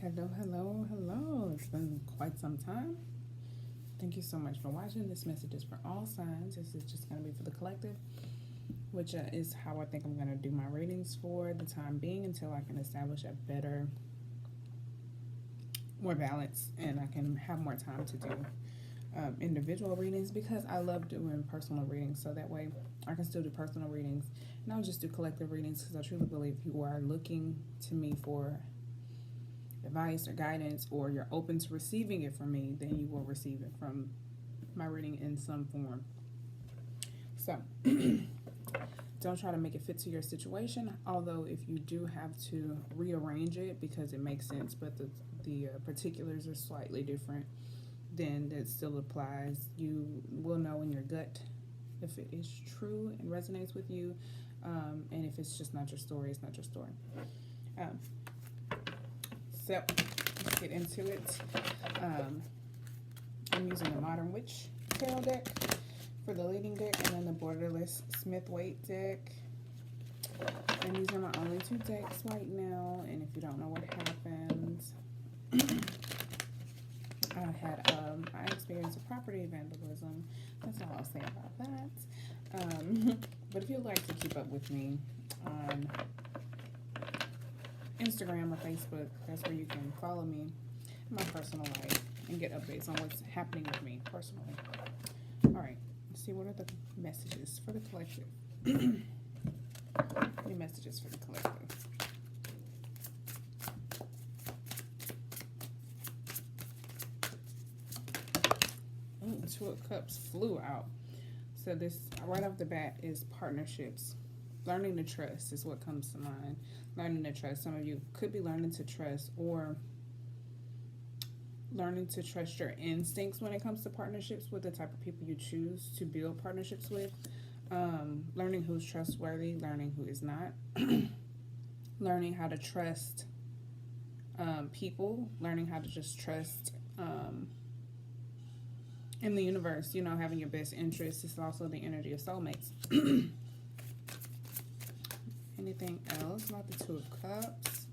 Hello, hello, hello. It's been quite some time. Thank you so much for watching. This message is for all signs. This is just going to be for the collective, which is how I think I'm going to do my readings for the time being until I can establish a better, more balance, and I can have more time to do individual readings, because I love doing personal readings, so that way I can still do personal readings and I'll just do collective readings, because I truly believe if you are looking to me for advice or guidance, or you're open to receiving it from me, then you will receive it from my reading in some form. So don't try to make it fit to your situation, although if you do have to rearrange it because it makes sense, but the particulars are slightly different, then that still applies. You will know in your gut if it is true and resonates with you, and if it's just not your story, it's not your story. So let's get into it. I'm using the Modern Witch Tarot deck for the leading deck, and then the Borderless Smith-Waite deck. And these are my only two decks right now, and if you don't know what happens, I experienced a property vandalism. That's all I'll say about that. But if you'd like to keep up with me on Instagram or Facebook, that's where you can follow me in my personal life and get updates on what's happening with me personally. Alright, let's see, what are the messages for the collective? Any messages for the collective? Ooh, Two of Cups flew out. So this, right off the bat, is partnerships. Learning to trust is what comes to mind. Learning to trust. Some of you could be learning to trust, or learning to trust your instincts when it comes to partnerships with the type of people you choose to build partnerships with. Learning who's trustworthy, learning who is not. Learning how to trust people, learning how to just trust in the universe, you know, having your best interests. It's also the energy of soulmates. Anything else? Not the Two of Cups.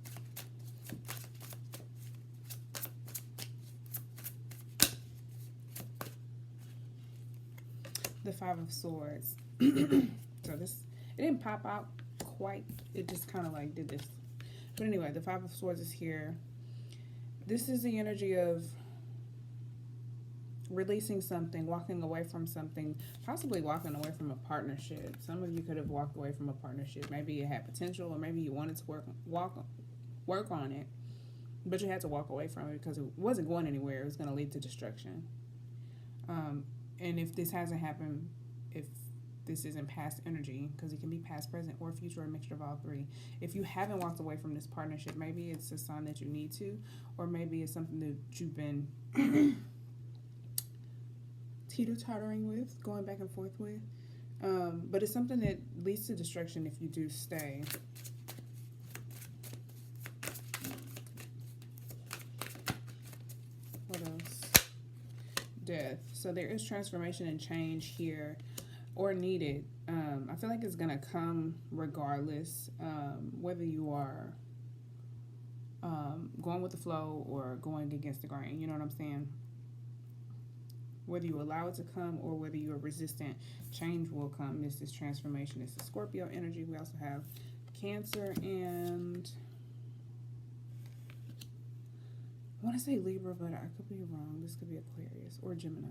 The Five of Swords. So this, it didn't pop out quite. It just kind of like did this. But anyway, the Five of Swords is here. This is the energy of releasing something, walking away from something, possibly walking away from a partnership. Some of you could have walked away from a partnership. Maybe it had potential, or maybe you wanted to work on it, but you had to walk away from it because it wasn't going anywhere. It was going to lead to destruction. And if this hasn't happened, if this isn't past energy, because it can be past, present, or future, or a mixture of all three. If you haven't walked away from this partnership, maybe it's a sign that you need to, or maybe it's something that you've been teeter-tottering with, going back and forth with. But it's something that leads to destruction if you do stay. What else? Death. So there is transformation and change here, or needed. I feel like it's going to come regardless, whether you are going with the flow or going against the grain. You know what I'm saying? Whether you allow it to come or whether you are resistant, change will come. This is transformation. This is Scorpio energy. We also have Cancer, and I want to say Libra, but I could be wrong. This could be Aquarius or Gemini.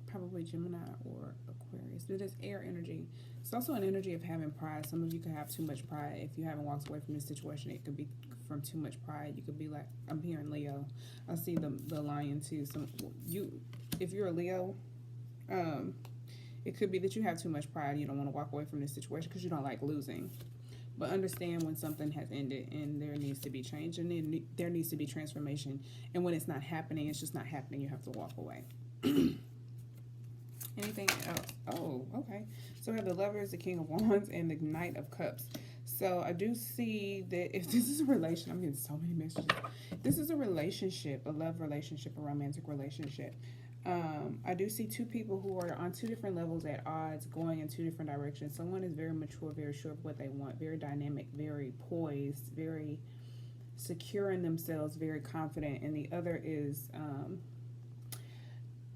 Probably Gemini or Aquarius. But it's air energy. It's also an energy of having pride. Some of you could have too much pride. If you haven't walked away from this situation, it could be from too much pride. You could be like, I'm hearing Leo. I see the lion too. If you're a Leo, it could be that you have too much pride. You don't want to walk away from this situation because you don't like losing. But understand when something has ended and there needs to be change, and then there needs to be transformation. And when it's not happening, it's just not happening. You have to walk away. Anything else? Oh, okay. So we have the Lovers, the King of Wands, and the Knight of Cups. So I do see that if this is a relation, I'm getting so many messages. This is a relationship, a love relationship, a romantic relationship. I do see two people who are on two different levels at odds, going in two different directions. Someone is very mature, very sure of what they want, very dynamic, very poised, very secure in themselves, very confident, and the other is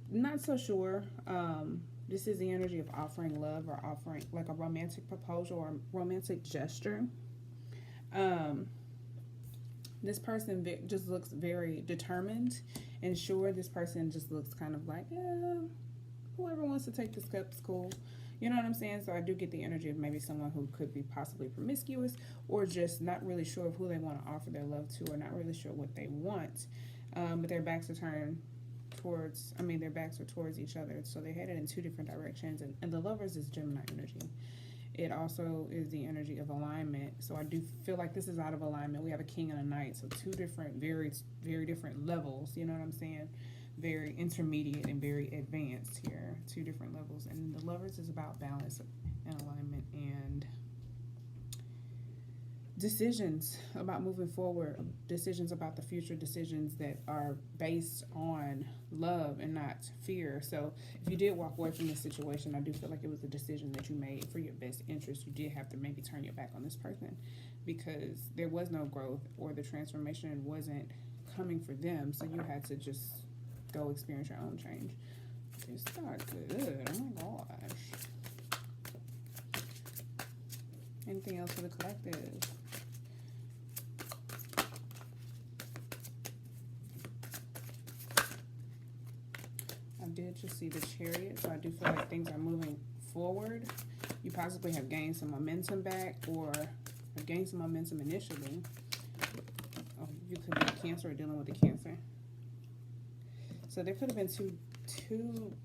not so sure. This is the energy of offering love or offering like a romantic proposal or romantic gesture. This person just looks very determined and sure. This person just looks kind of like, yeah, whoever wants to take this step's cool. You know what I'm saying? So I do get the energy of maybe someone who could be possibly promiscuous or just not really sure of who they want to offer their love to or not really sure what they want. But their backs are turned towards, their backs are towards each other. So they're headed in two different directions. And the Lovers is Gemini energy. It also is the energy of alignment. So I do feel like this is out of alignment. We have a king and a knight. So two different, very, very different levels. You know what I'm saying? Very intermediate and very advanced here. Two different levels. And the Lovers is about balance and alignment and decisions about moving forward, decisions about the future, decisions that are based on love and not fear. So if you did walk away from this situation, I do feel like it was a decision that you made for your best interest. You did have to maybe turn your back on this person because there was no growth or the transformation wasn't coming for them. So you had to just go experience your own change. It's not good. Oh my gosh. Anything else for the collective? I did just see the Chariot, so I do feel like things are moving forward. You possibly have gained some momentum back or have gained some momentum initially. Oh, you could be a Cancer or dealing with a Cancer. So there could have been two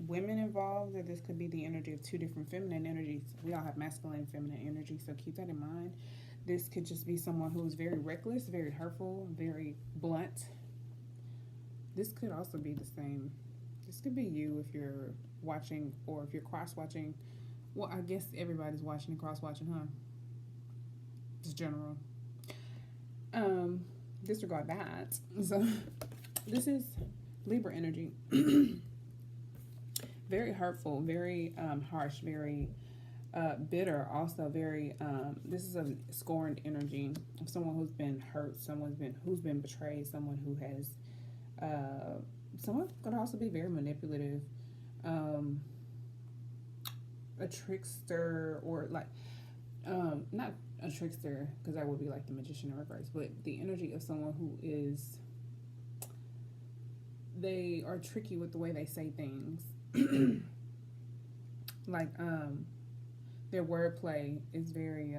women involved, or this could be the energy of two different feminine energies. We all have masculine and feminine energy, so keep that in mind. This could just be someone who is very reckless, very hurtful, very blunt. This could also be the same. This could be you if you're watching or if you're cross-watching. Well, I guess everybody's watching and cross-watching, huh? Just general. Disregard that. So this is Libra energy. Very hurtful, very harsh, very bitter. Also very, this is a scorned energy of someone who's been hurt, who's been betrayed, someone who has, someone could also be very manipulative, a trickster or like, not a trickster because that would be like the Magician in reverse, but the energy of someone who is, they are tricky with the way they say things. Like their wordplay is very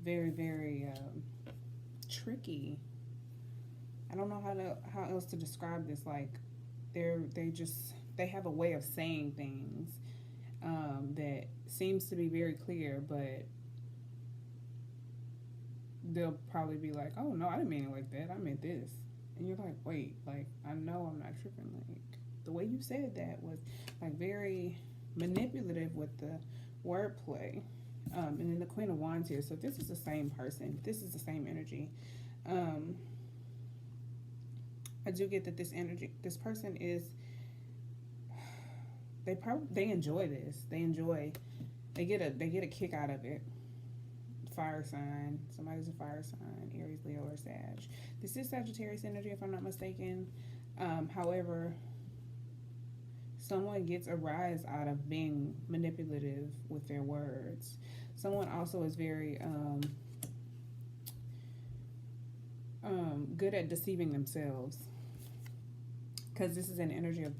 very tricky. I don't know how else to describe this. Like they have a way of saying things that seems to be very clear, but they'll probably be like, oh no, I didn't mean it like that, I meant this. And you're like, wait, like, I know I'm not tripping. Like, the way you said that was, like, very manipulative with the wordplay. And then the Queen of Wands here. So if this is the same person, this is the same energy. I do get that this person is, they enjoy this. They get a kick out of it. Fire sign. Somebody's a fire sign. Aries, Leo, or Sag. This is Sagittarius energy, if I'm not mistaken. However, someone gets a rise out of being manipulative with their words. Someone also is very good at deceiving themselves, because this is an energy of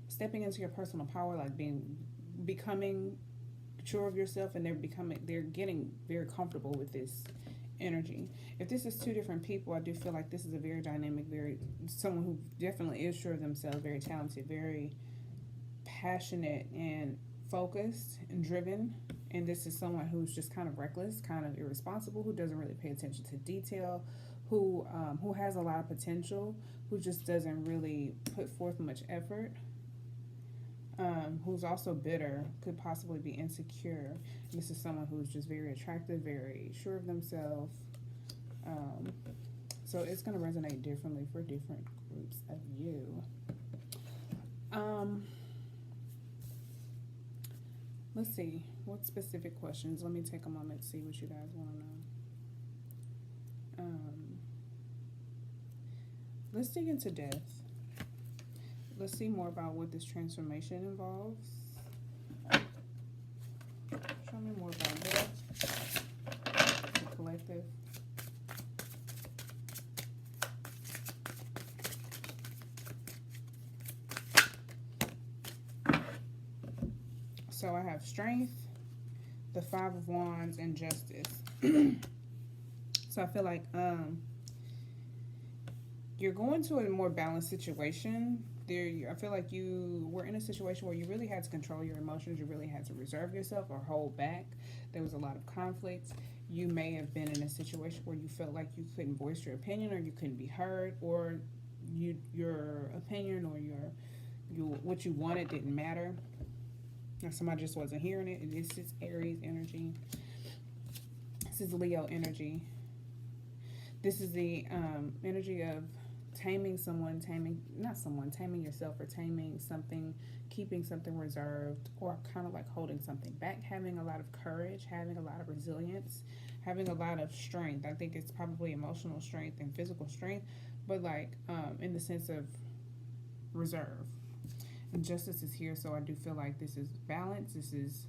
stepping into your personal power, like becoming sure of yourself, and they're getting very comfortable with this energy. If this is two different people, I do feel like this is a very dynamic, someone who definitely is sure of themselves, very talented, very passionate and focused and driven. And this is someone who's just kind of reckless, kind of irresponsible, who doesn't really pay attention to detail, who has a lot of potential, who just doesn't really put forth much effort. Who's also bitter, could possibly be insecure. This is someone who's just very attractive, very sure of themselves. So it's going to resonate differently for different groups of you. Let's see. What specific questions? Let me take a moment to see what you guys want to know. Let's dig into death. Let's see more about what this transformation involves. Show me more about death, the collective. So I have strength, the 5 of Wands, and justice. So I feel like you're going to a more balanced situation. I feel like you were in a situation where you really had to control your emotions. You really had to reserve yourself or hold back. There was a lot of conflict. You may have been in a situation where you felt like you couldn't voice your opinion, or you couldn't be heard, or your opinion or what you wanted didn't matter. Or somebody just wasn't hearing it. This is Aries energy. This is Leo energy. This is the energy of taming yourself, or taming something, keeping something reserved, or kind of like holding something back, having a lot of courage, having a lot of resilience, having a lot of strength. I think it's probably emotional strength and physical strength, but like in the sense of reserve. And justice is here, so I do feel like this is balance. This is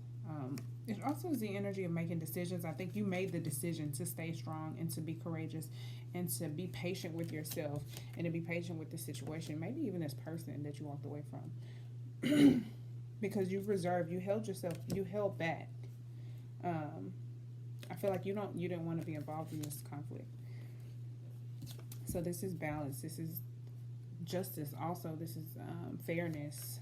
it also is the energy of making decisions. I think you made the decision to stay strong and to be courageous and to be patient with yourself and to be patient with the situation, maybe even this person that you walked away from. Because you've reserved, you held yourself, you held back. I feel like you didn't want to be involved in this conflict. So this is balance. This is justice. Also, this is fairness.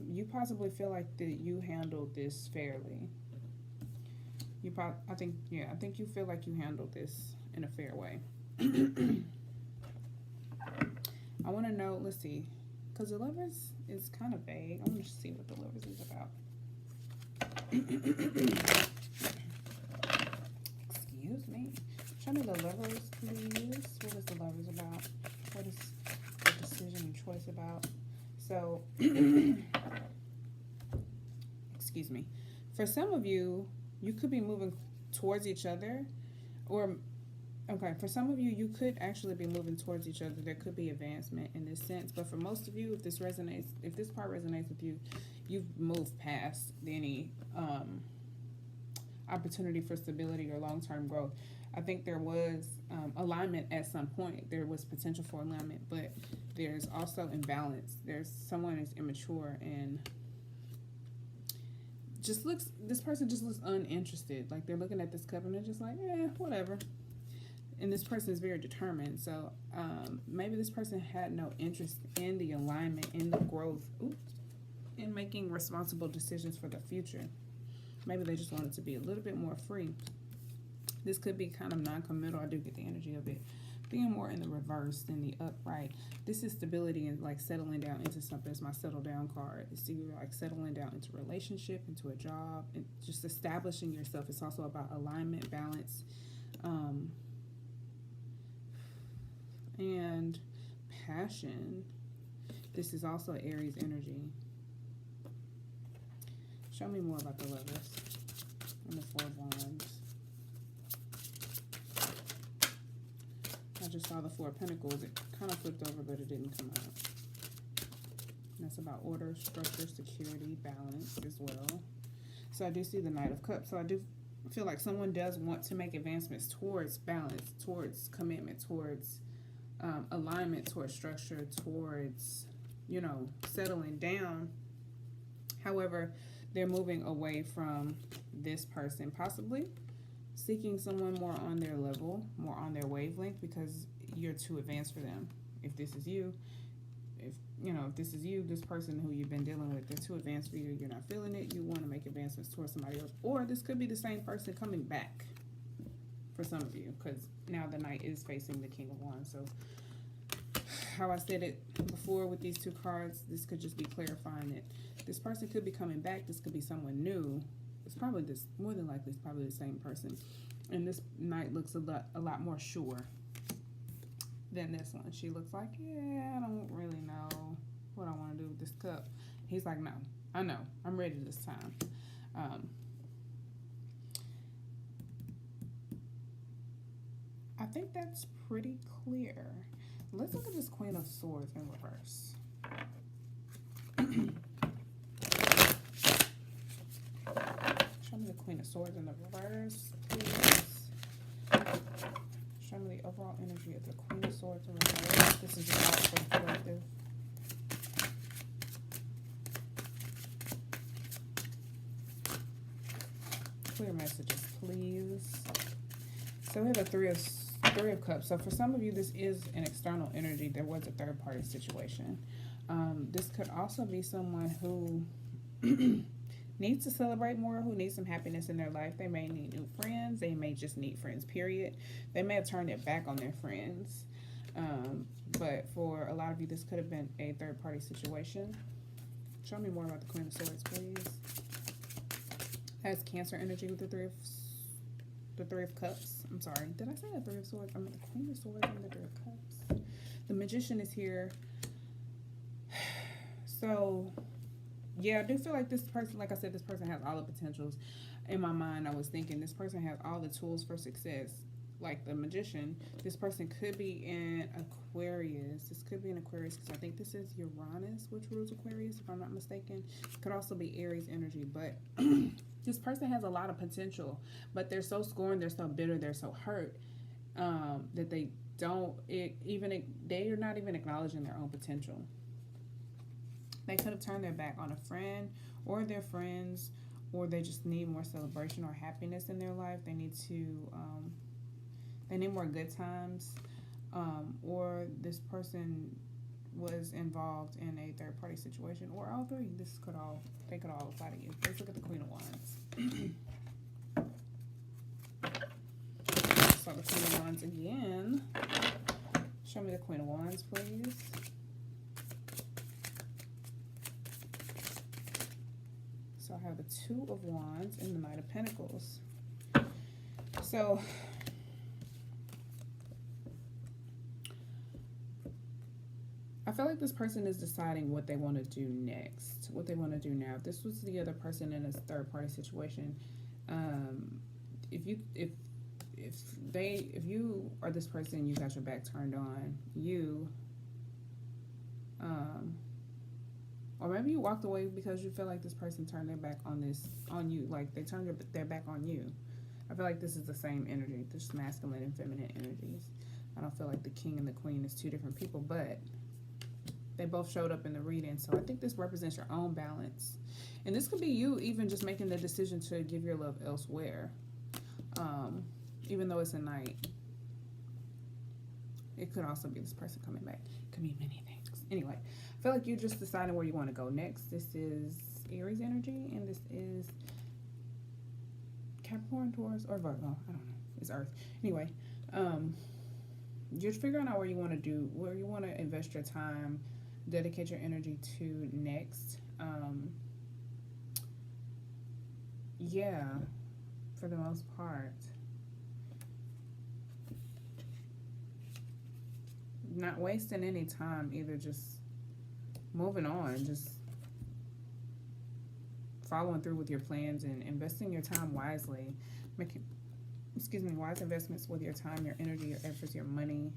You possibly feel like that you handled this fairly. I think you feel like you handled this in a fair way. I want to know, let's see, because the Lovers is kind of vague. I want to see what the Lovers is about. Excuse me. Show me the Lovers, please. What is the Lovers about? What is the decision and choice about? So, excuse me. For some of you, you could be moving towards each other, or, okay, for some of you, you could actually be moving towards each other. There could be advancement in this sense, but for most of you, if this part resonates with you, you've moved past any opportunity for stability or long-term growth. I think there was alignment at some point. There was potential for alignment, but there's also imbalance. Someone is immature and this person just looks uninterested. Like they're looking at this cup and they're just like, whatever. And this person is very determined. So maybe this person had no interest in the alignment, in the growth, in making responsible decisions for the future. Maybe they just wanted to be a little bit more free. This could be kind of non-committal. I do get the energy of it being more in the reverse than the upright. This is stability and like settling down into something. It's my settle down card. It's like settling down into a relationship, into a job, and just establishing yourself. It's also about alignment, balance, and passion. This is also Aries energy. Show me more about the Lovers and the 4 of Wands. I just saw the 4 of Pentacles. It kind of flipped over, but it didn't come out. And that's about order, structure, security, balance as well. So I do see the Knight of Cups. So I do feel like someone does want to make advancements towards balance, towards commitment, towards alignment, towards structure, towards, settling down. However, they're moving away from this person, possibly seeking someone more on their level, more on their wavelength, because you're too advanced for them. If this is you, this person who you've been dealing with, they're too advanced for you, you're not feeling it, you want to make advancements towards somebody else. Or this could be the same person coming back for some of you, because now the Knight is facing the King of Wands. So how I said it before with these 2 cards, this could just be clarifying it. This person could be coming back. This could be someone new. It's probably more than likely, it's probably the same person. And this Knight looks a lot more sure than this one. She looks like, I don't really know what I want to do with this cup. He's like, no, I know. I'm ready this time. think that's pretty clear. Let's look at this Queen of Swords in reverse. Show me the Queen of Swords in the reverse, please. Show me the overall energy of the Queen of Swords in reverse. This is just all for the collective. Clear messages, please. So we have a three of cups. So for some of you, this is an external energy. There was a third party situation. This could also be someone who needs to celebrate more, who needs some happiness in their life. They may need new friends. They may just need friends, period. They may have turned their back on their friends. But for a lot of you, this could have been a third party situation. Show me more about the Queen of Swords, please. Has Cancer energy with the Three of Cups. I'm sorry. Did I say the Three of Swords? I mean the Queen of Swords and the Three of Cups. The Magician is here. So, yeah, I do feel like this person, like I said, this person has all the potentials. In my mind, I was thinking this person has all the tools for success. Like the Magician, this person could be in Aquarius. This could be in Aquarius because I think this is Uranus, which rules Aquarius, if I'm not mistaken. It could also be Aries energy, but this person has a lot of potential, but they're so scorned, they're so bitter, they're so hurt that they are not even acknowledging their own potential. They could have turned their back on a friend or their friends, or they just need more celebration or happiness in their life. They need to, they need more good times, or this person was involved in a third party situation, or all three. They could all apply to you. Let's look at the Queen of Wands. So the Queen of Wands again. Show me the Queen of Wands, please. So I have the Two of Wands and the Knight of Pentacles. So I feel like this person is deciding what they want to do next, what they want to do now. If this was the other person in a third party situation, if you are this person, you got your back turned on you, or maybe you walked away because you feel like this person turned their back on you, like they turned their back on you. I feel like this is the same energy, just masculine and feminine energies. I don't feel like the King and the Queen is two different people, but they both showed up in the reading. So I think this represents your own balance. And this could be you even just making the decision to give your love elsewhere. Even though it's a Knight. It could also be this person coming back. It could be many things. Anyway, I feel like you're just deciding where you want to go next. This is Aries energy, and this is Capricorn, Taurus, or Virgo. I don't know. It's Earth. Anyway, you're figuring out where you want to do, where you want to invest your time, dedicate your energy to next. Yeah, for the most part. Not wasting any time, either just moving on, just following through with your plans and investing your time wisely, making, wise investments with your time, your energy, your efforts, your money,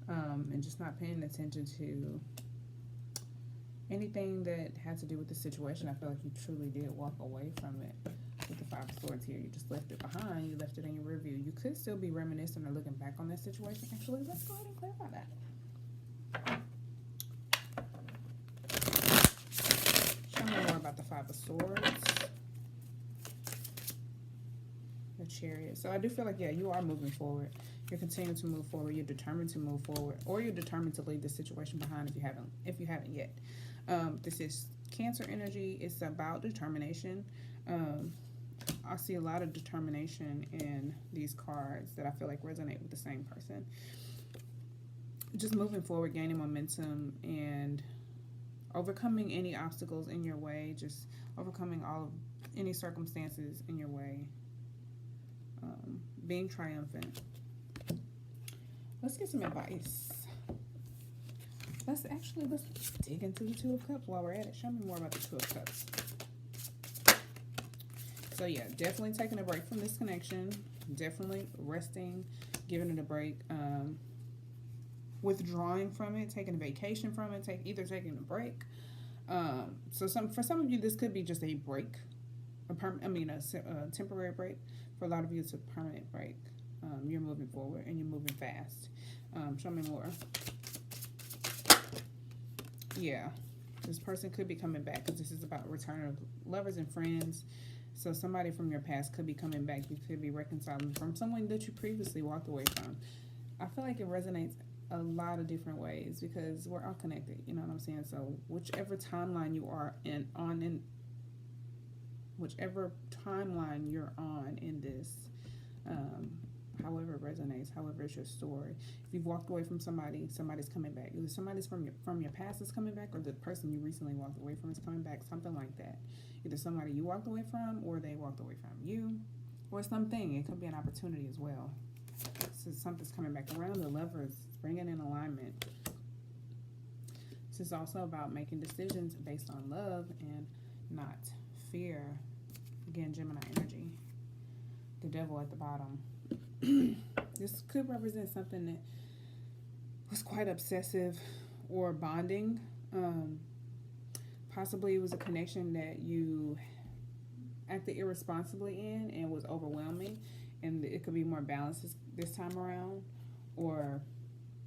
and just not paying attention to anything that had to do with the situation. I feel like you truly did walk away from it. With the Five of Swords here, you just left it behind. You left it in your review. You could still be reminiscing or looking back on that situation. Actually, let's go ahead and clarify that. Show me more about the Five of Swords. The Chariot. So I do feel like, yeah, you are moving forward. You're continuing to move forward. You're determined to move forward, or you're determined to leave this situation behind if you haven't yet. This is Cancer energy. It's about determination. I see a lot of determination in these cards that I feel like resonate with the same person. Just moving forward, gaining momentum, and overcoming any obstacles in your way. Just overcoming any circumstances in your way. Being triumphant. Let's get some advice. Let's dig into the Two of Cups while we're at it. Show me more about the Two of Cups. So yeah, definitely taking a break from this connection. Definitely resting giving it a break, withdrawing from it, taking a vacation from it, either taking a break. So for some of you, this could be just a break, a temporary break. For a lot of you, it's a permanent break. You're moving forward and you're moving fast. Show me more. Yeah, this person could be coming back because this is about return of lovers and friends. So somebody from your past could be coming back. You could be reconciling from someone that you previously walked away from. I feel like it resonates a lot of different ways because we're all connected. You know what I'm saying? So whichever timeline you are whichever timeline you're on in this, however it resonates, however it's your story. If you've walked away from somebody, somebody's coming back. Either somebody's from your past is coming back, or the person you recently walked away from is coming back. Something like that. Either somebody you walked away from, or they walked away from you, or something. It could be an opportunity as well. So something's coming back around. The Lovers, bringing in alignment. This is also about making decisions based on love and not fear. Again, Gemini energy. The Devil at the bottom. This could represent something that was quite obsessive or bonding. Possibly it was a connection that you acted irresponsibly in and was overwhelming, and it could be more balanced this time around. Or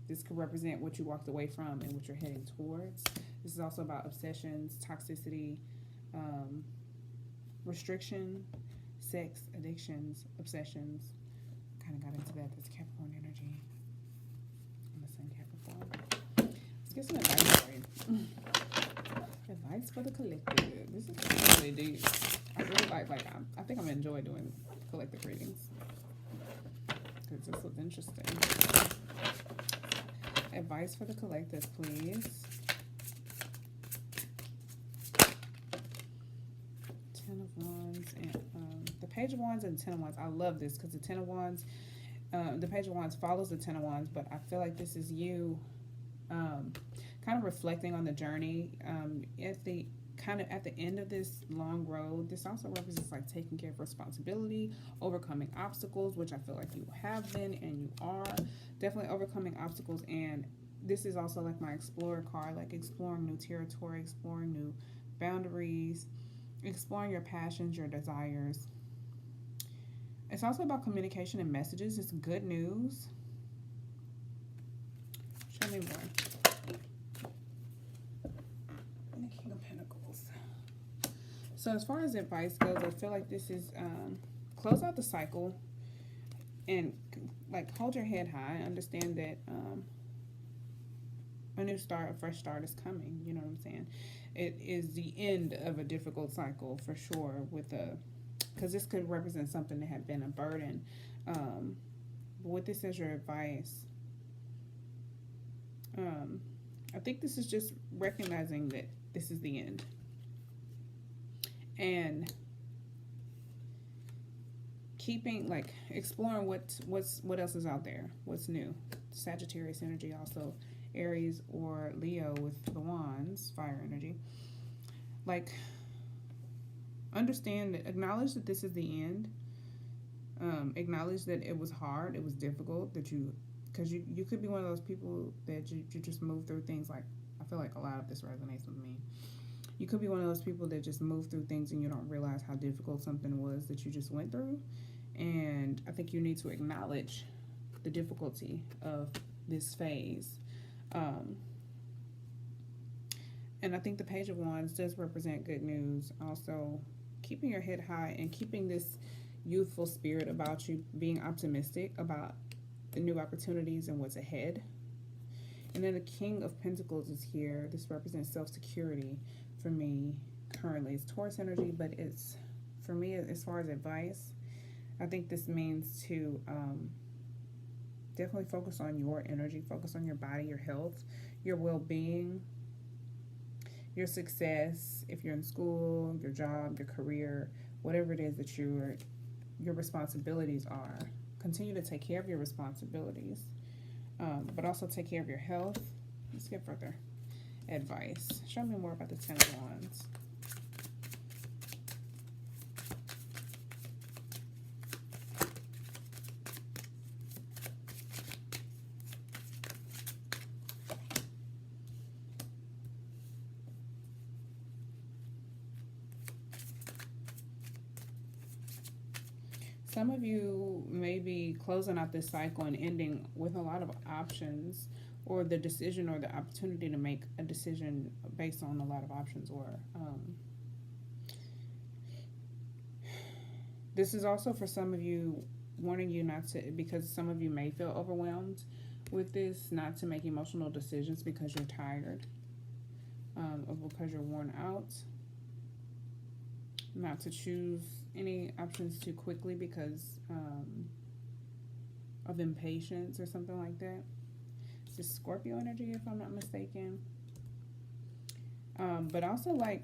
this could represent what you walked away from and what you're heading towards. This is also about obsessions, toxicity, restriction, sex, addictions, obsessions. Kind of got into that. That's Capricorn energy. I'm the Sun Capricorn. Let's get some advice for you. Advice for the collective. This is really deep. I really I think I'm gonna enjoy doing collective readings because this was interesting. Advice for the collective, please. Ten of Wands and the Page of Wands and Ten of Wands. I love this because the Ten of Wands, the Page of Wands follows the Ten of Wands, but I feel like this is you kind of reflecting on the journey at the end of this long road. This also represents like taking care of responsibility, overcoming obstacles, which I feel like you have been and you are definitely overcoming obstacles. And this is also like my Explorer card, like exploring new territory, exploring new boundaries, exploring your passions, your desires. It's also about communication and messages. It's good news. Show me more. And the King of Pentacles. So as far as advice goes, I feel like this is close out the cycle and like hold your head high. Understand that a new start, a fresh start is coming. You know what I'm saying? It is the end of a difficult cycle for sure. Because this could represent something that had been a burden. But with this as your advice, I think this is just recognizing that this is the end. And exploring what else is out there, what's new. Sagittarius energy, also Aries or Leo with the wands, fire energy. Like, acknowledge that this is the end. Acknowledge that it was hard, it was difficult, because you could be one of those people that you just move through things. Like, I feel like a lot of this resonates with me. You could be one of those people that just move through things and you don't realize how difficult something was that you just went through. And I think you need to acknowledge the difficulty of this phase. And I think the Page of Wands does represent good news. Also, keeping your head high and keeping this youthful spirit about you, being optimistic about the new opportunities and what's ahead. And then the King of Pentacles is here. This represents self-security for me currently. It's Taurus energy, but it's, for me, as far as advice, I think this means to definitely focus on your energy, focus on your body, your health, your well-being, your success, if you're in school, your job, your career, whatever it is that your responsibilities are. Continue to take care of your responsibilities, but also take care of your health. Let's get further advice. Show me more about the Ten of Wands. Some of you may be closing out this cycle and ending with a lot of options, or the decision or the opportunity to make a decision based on a lot of options. Or this is also for some of you, warning you not to, because some of you may feel overwhelmed with this, not to make emotional decisions because you're tired, or because you're worn out. Not to choose any options too quickly because of impatience or something like that. It's just Scorpio energy, if I'm not mistaken. But also, like,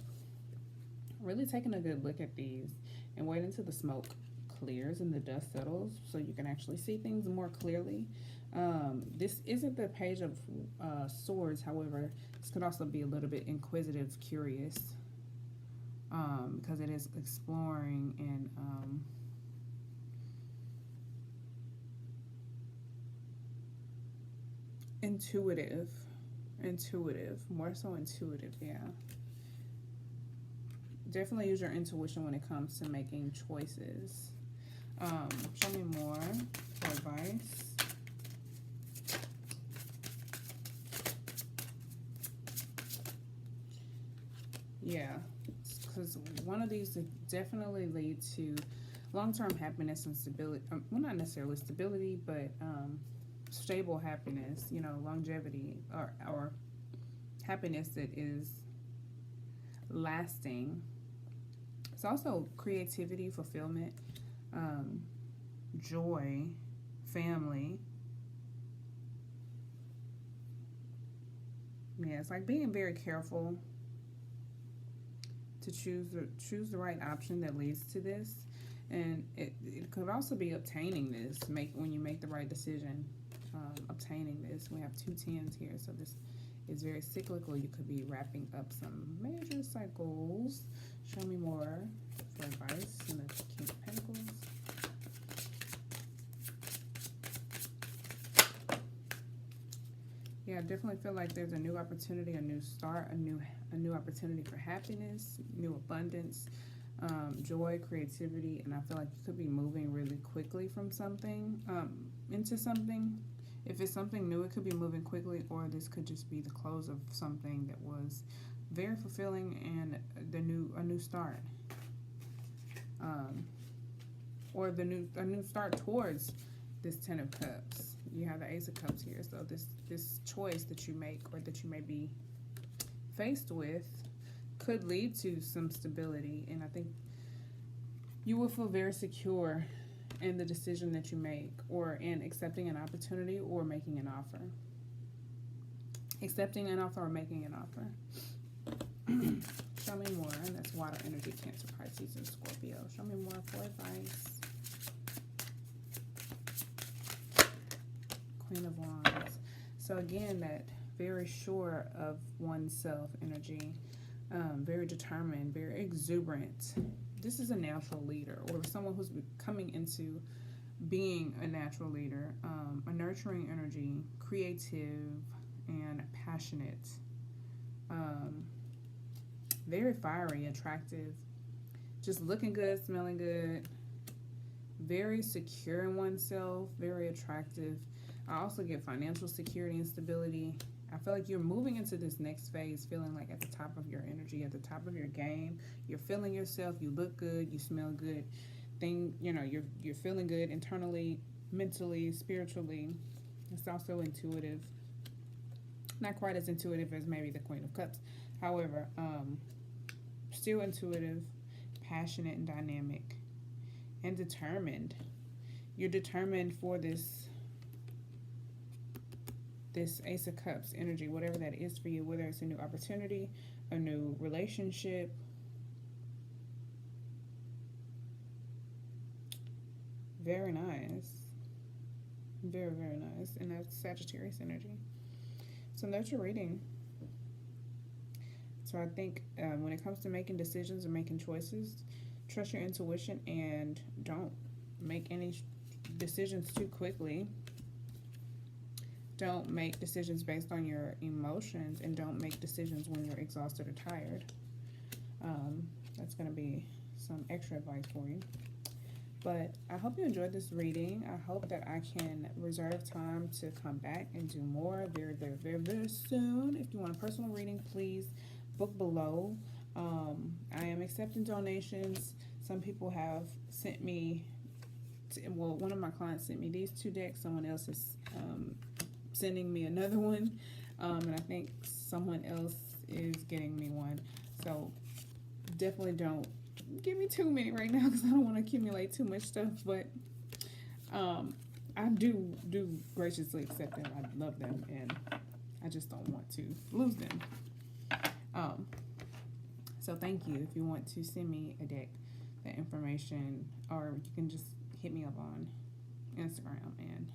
really taking a good look at these and wait until the smoke clears and the dust settles so you can actually see things more clearly. This isn't the Page of Swords, however, this could also be a little bit inquisitive, curious, because it is exploring and intuitive, more so intuitive, yeah. Definitely use your intuition when it comes to making choices. Show me more for advice. Yeah, because one of these definitely lead to long-term happiness and stability. Well, not necessarily stability, but stable happiness, you know, longevity, or happiness that is lasting. It's also creativity, fulfillment, joy, family. Yeah, it's like being very careful to choose the right option that leads to this, and it could also be obtaining this. When you make the right decision, obtaining this. We have 2 10s here, so this is very cyclical. You could be wrapping up some major cycles. Show me more for advice in the King of Pentacles. Yeah, I definitely feel like there's a new opportunity, a new start, a new opportunity for happiness, new abundance, joy, creativity, and I feel like you could be moving really quickly from something into something. If it's something new, it could be moving quickly, or this could just be the close of something that was very fulfilling and a new start, or a new start towards this 10 of Cups. You have the Ace of Cups here, so this choice that you make or that you may be faced with could lead to some stability, and I think you will feel very secure in the decision that you make, or in accepting an opportunity or making an offer. Accepting an offer or making an offer. Show me more. And that's water energy, Cancer, Pisces, and Scorpio. Show me more for advice. Queen of Wands. So again, that very sure of oneself energy. Very determined, very exuberant. This is a natural leader, or someone who's coming into being a natural leader. A nurturing energy, creative and passionate. Very fiery, attractive, just looking good, smelling good, very secure in oneself, very attractive. I also get financial security and stability. I feel like you're moving into this next phase feeling like at the top of your energy, at the top of your game. You're feeling yourself, you look good, you smell good. You're feeling good internally, mentally, spiritually. It's also intuitive. Not quite as intuitive as maybe the Queen of Cups. However, still intuitive, passionate and dynamic, and determined. You're determined for this Ace of Cups energy, whatever that is for you, whether it's a new opportunity, a new relationship. Very nice. Very, very nice. And that's Sagittarius energy. So that's your reading. So I think when it comes to making decisions and making choices, trust your intuition and don't make any decisions too quickly. Don't make decisions based on your emotions, and don't make decisions when you're exhausted or tired. That's going to be some extra advice for you. But I hope you enjoyed this reading. I hope that I can reserve time to come back and do more very, very, very, very soon. If you want a personal reading, please book below. I am accepting donations. Some people have sent me, well, one of my clients sent me these 2 decks. Someone else is sending me another one. And I think someone else is getting me one. So definitely don't give me too many right now because I don't want to accumulate too much stuff. But I do graciously accept them. I love them, and I just don't want to lose them. So thank you. If you want to send me a deck, the information, or you can just hit me up on Instagram. And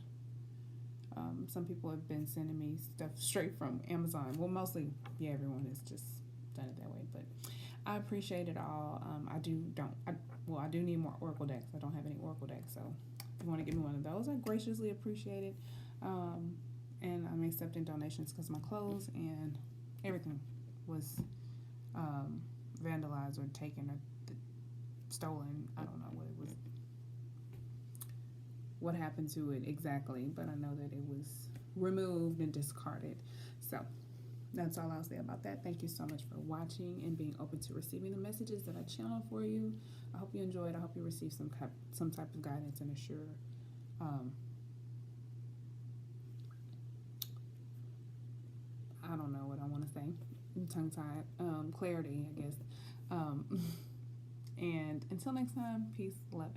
some people have been sending me stuff straight from Amazon. Well, mostly, yeah, everyone has just done it that way. But I appreciate it all. I do need more Oracle decks. I don't have any Oracle decks, so if you want to give me one of those, I graciously appreciate it. And I'm accepting donations because my clothes and everything was vandalized or taken or stolen. I don't know what happened to it exactly, but I know that it was removed and discarded. So that's all I'll say about that. Thank you so much for watching and being open to receiving the messages that I channel for you. I hope you enjoyed. I hope you received some type of guidance and I don't know what I want to say. Tongue-tied. Clarity, I guess. And until next time, peace, love,